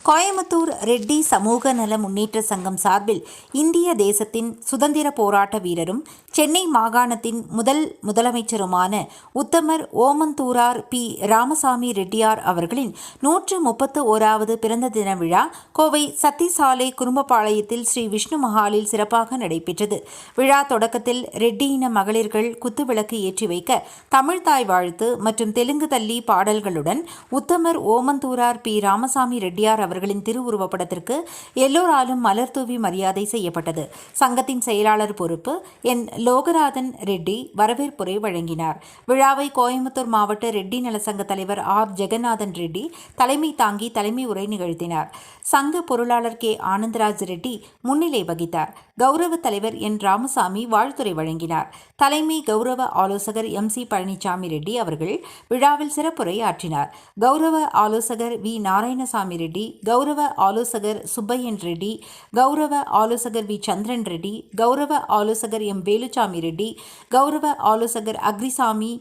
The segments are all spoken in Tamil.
கோயமுத்தூர் ரெட்டி சமூக நல முன்னேற்ற சங்கம் சார்பில் இந்திய தேசத்தின் சுதந்திர போராட்ட வீரரும் சென்னை மாகாணத்தின் முதலமைச்சருமான உத்தமர் ஓமந்தூரார் பி ராமசாமி ரெட்டியார் அவர்களின் 131வது பிறந்த தின விழா கோவை சத்திசாலை குறும்பபாளையத்தில் ஸ்ரீ விஷ்ணு மஹாலில் சிறப்பாக நடைபெற்றது. விழா தொடக்கத்தில் ரெட்டியின மகளிர்கள் குத்துவிளக்கு ஏற்றி வைக்க தமிழ்தாய் வாழ்த்து மற்றும் தெலுங்கு தள்ளி பாடல்களுடன் உத்தமர் ஓமந்தூரார் பி ராமசாமி ரெட்டியார் அவர்களின் திருவுருவப்படத்திற்கு எல்லோராலும் மலர் தூவி மரியாதை செய்யப்பட்டது. சங்கத்தின் செயலாளர் பொறுப்பு என் லோகநாதன் ரெட்டி வரவேற்புரை வழங்கினார். விழாவை கோயமுத்தூர் மாவட்ட ரெட்டி நலசங்க தலைவர் ஆர் ஜெகநாதன் ரெட்டி தலைமை தாங்கி தலைமை உரை நிகழ்த்தினார். சங்க பொருளாளர் கே ஆனந்தராஜ் ரெட்டி முன்னிலை வகித்தார். கௌரவ தலைவர் என் ராமசாமி வாழ்த்துரை வழங்கினார். தலைமை கௌரவ ஆலோசகர் MC பழனிசாமி ரெட்டி அவர்கள் விழாவில் சிறப்புரை ஆற்றினார். கௌரவ ஆலோசகர் வி நாராயணசாமி ரெட்டி, கௌரவ ஆலோசகர் சுப்பையன் ரெட்டி, கௌரவ ஆலோசகர் வி சந்திரன் ரெட்டி, கௌரவ ஆலோசகர் எம் வேலுச்சாமி ரெட்டி, கௌரவ ஆலோசகர் அக்ரிசாமி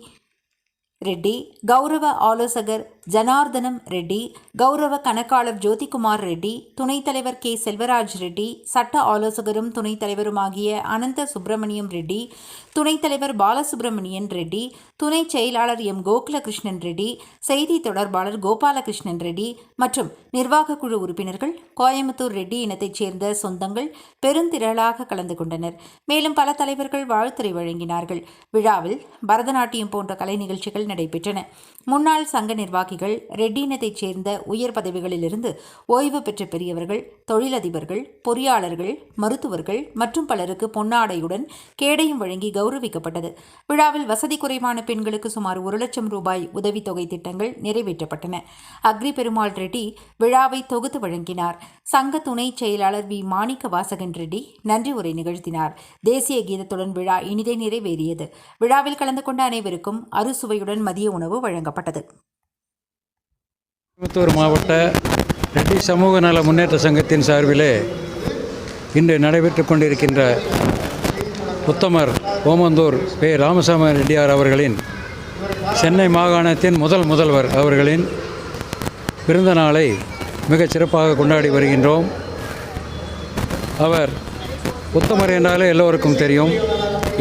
ரெட்டி, கௌரவ ஆலோசகர் ஜனார்தனம் ரெட்டி, கௌரவ கணக்காளர் ஜோதிகுமார் ரெட்டி, துணைத் தலைவர் கே செல்வராஜ் ரெட்டி, சட்ட ஆலோசகரும் துணைத் தலைவருமாகிய அனந்த சுப்பிரமணியம் ரெட்டி, துணைத் தலைவர் பாலசுப்பிரமணியன் ரெட்டி, துணை செயலாளர் எம் கோகுலகிருஷ்ணன் ரெட்டி, செய்தி தொடர்பாளர் கோபாலகிருஷ்ணன் ரெட்டி மற்றும் நிர்வாக குழு உறுப்பினர்கள், கோயமுத்தூர் ரெட்டி இனத்தைச் சேர்ந்த சொந்தங்கள் பெருந்திரளாக கலந்து கொண்டனர். மேலும் பல தலைவர்கள் வாழ்த்துரை வழங்கினார்கள். விழாவில் பரதநாட்டியம் போன்ற கலை நிகழ்ச்சிகள் நடைபெற்றன. முன்னாள் சங்க நிர்வாகிகள், ரெட்டி இனத்தைச் சேர்ந்த உயர் பதவிகளிலிருந்து ஓய்வு பெற்ற பெரியவர்கள், தொழிலதிபர்கள், பொறியாளர்கள், மருத்துவர்கள் மற்றும் பலருக்கு பொன்னாடையுடன் கேடயம் வழங்கி கௌரவிக்கப்பட்டது. விழாவில் வசதி குறைவான பெண்களுக்கு சுமார் 1 லட்சம் ரூபாய் உதவித்தொகை திட்டங்கள் நிறைவேற்றப்பட்டன. அக்ரி பெருமாள் ரெட்டி விழாவை தொகுத்து வழங்கினார். சங்க துணை செயலாளர் வி மாணிக்க வாசகன் ரெட்டி நன்றி உரை நிகழ்த்தினார். தேசிய கீதத்துடன் விழா இனிதே நிறைவேறியது. விழாவில் கலந்து கொண்ட அனைவருக்கும் அறுசுவையுடன் மதிய உணவு வழங்கப்பட்டது. கோயமுத்தூர் மாவட்ட ரெட்டி சமூக நல முன்னேற்ற சங்கத்தின் சார்பிலே இன்று நடைபெற்று கொண்டிருக்கின்ற உத்தமர் ஓமந்தூர் பி ராமசாமி ரெட்டியார் அவர்களின் சென்னை மாகாணத்தின் முதல்வர் அவர்களின் பிறந்த நாளை மிகச் சிறப்பாக கொண்டாடி வருகின்றோம். அவர் உத்தமர் என்றாலே எல்லோருக்கும் தெரியும்.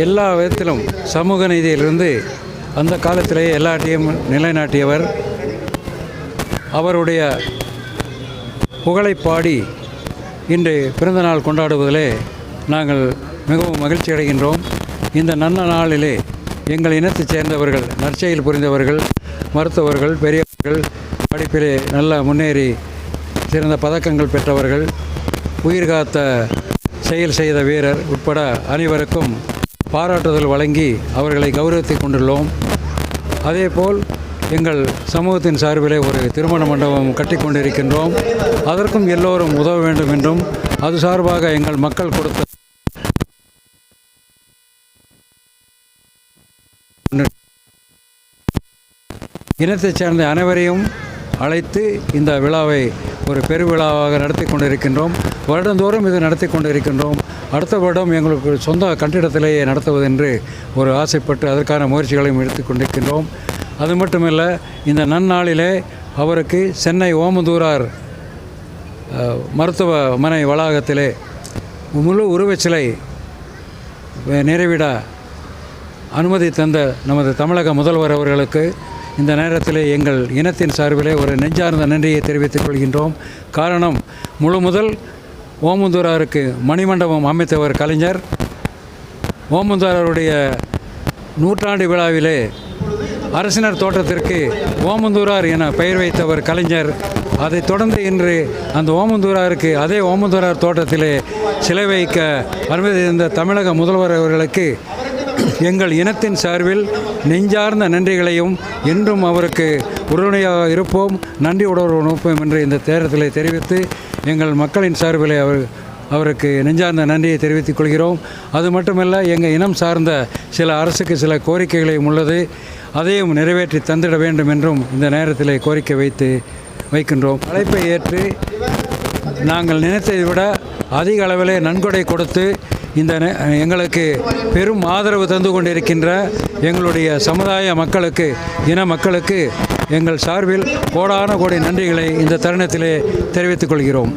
எல்லா விதத்திலும் சமூக நீதியிலிருந்து அந்த காலத்திலேயே எல்லாத்தையும் நிலைநாட்டியவர். அவருடைய புகழை பாடி இன்று பிறந்தநாள் கொண்டாடுவதிலே நாங்கள் மிகவும் மகிழ்ச்சி அடைகின்றோம். இந்த நல்ல நாளிலே எங்கள் இனத்தைச் சேர்ந்தவர்கள், நற்செயல் புரிந்தவர்கள், மருத்துவர்கள், பெரியவர்கள், படிப்பிலே நல்ல முன்னேறி சிறந்த பதக்கங்கள் பெற்றவர்கள், உயிர்காத்த செயல் செய்த வீரர் உட்பட அனைவருக்கும் பாராட்டுதல் வழங்கி அவர்களை கௌரவித்து கொண்டுள்ளோம். அதேபோல் எங்கள் சமூகத்தின் சார்பிலே ஒரு திருமண மண்டபம் கட்டி கொண்டிருக்கின்றோம். அதற்கும் எல்லோரும் உதவ வேண்டும் என்றும் அது சார்பாக எங்கள் மக்கள் கொடுத்த இனத்தைச் சேர்ந்த அனைவரையும் அழைத்து இந்த விழாவை ஒரு பெருவிழாவாக நடத்தி கொண்டிருக்கின்றோம். வருடந்தோறும் இது நடத்தி கொண்டிருக்கின்றோம். அடுத்த வருடம் எங்களுக்கு சொந்த கட்டிடத்திலேயே நடத்துவதென்று ஒரு ஆசைப்பட்டு அதற்கான முயற்சிகளையும் எடுத்து கொண்டிருக்கின்றோம். அது மட்டுமல்ல, இந்த நன்னாளிலே அவருக்கு சென்னை ஓமந்தூரார் மருத்துவமனை வளாகத்திலே முழு உருவச்சிலை நிறைவிட அனுமதி தந்த நமது தமிழக முதல்வர் அவர்களுக்கு இந்த நேரத்தில் எங்கள் இனத்தின் சார்பிலே ஒரு நெஞ்சார்ந்த நன்றியை தெரிவித்துக் கொள்கின்றோம். காரணம், முதல் ஓமந்தூராருக்கு மணிமண்டபம் அமைத்தவர் கலைஞர். ஓமந்தூராருடைய நூற்றாண்டு விழாவிலே அரசினர் தோட்டத்திற்கு ஓமந்தூரார் என பெயர் வைத்தவர் கலைஞர். அதைத் தொடர்ந்து இன்று அந்த ஓமந்தூராருக்கு அதே ஓமந்தூரார் தோட்டத்திலே சிலை வைக்க அனுமதி தந்த தமிழக முதல்வர் அவர்களுக்கு எங்கள் இனத்தின் சார்பில் நெஞ்சார்ந்த நன்றிகளையும் என்றும் அவருக்கு உறுதுணையாக இருப்போம், நன்றி உணர்வு நோப்போம் என்று இந்த நேரத்தில் தெரிவித்து எங்கள் மக்களின் சார்பில் அவருக்கு நெஞ்சார்ந்த நன்றியை தெரிவித்துக் கொள்கிறோம். அது மட்டுமல்ல, எங்கள் இனம் சார்ந்த சில அரசுக்கு சில கோரிக்கைகளையும் உள்ளது. அதையும் நிறைவேற்றி தந்திட வேண்டும் என்றும் இந்த நேரத்தில் கோரிக்கை வைக்கின்றோம். அழைப்பை ஏற்று நாங்கள் நினைத்ததை விட அதிக அளவிலே நன்கொடை கொடுத்து இந்த எங்களுக்கு பெரும் ஆதரவு தந்து கொண்டிருக்கின்ற எங்களுடைய சமுதாய மக்களுக்கு, இன மக்களுக்கு எங்கள் சார்பில் கோடான கோடி நன்றிகளை இந்த தருணத்திலே தெரிவித்துக் கொள்கிறோம்.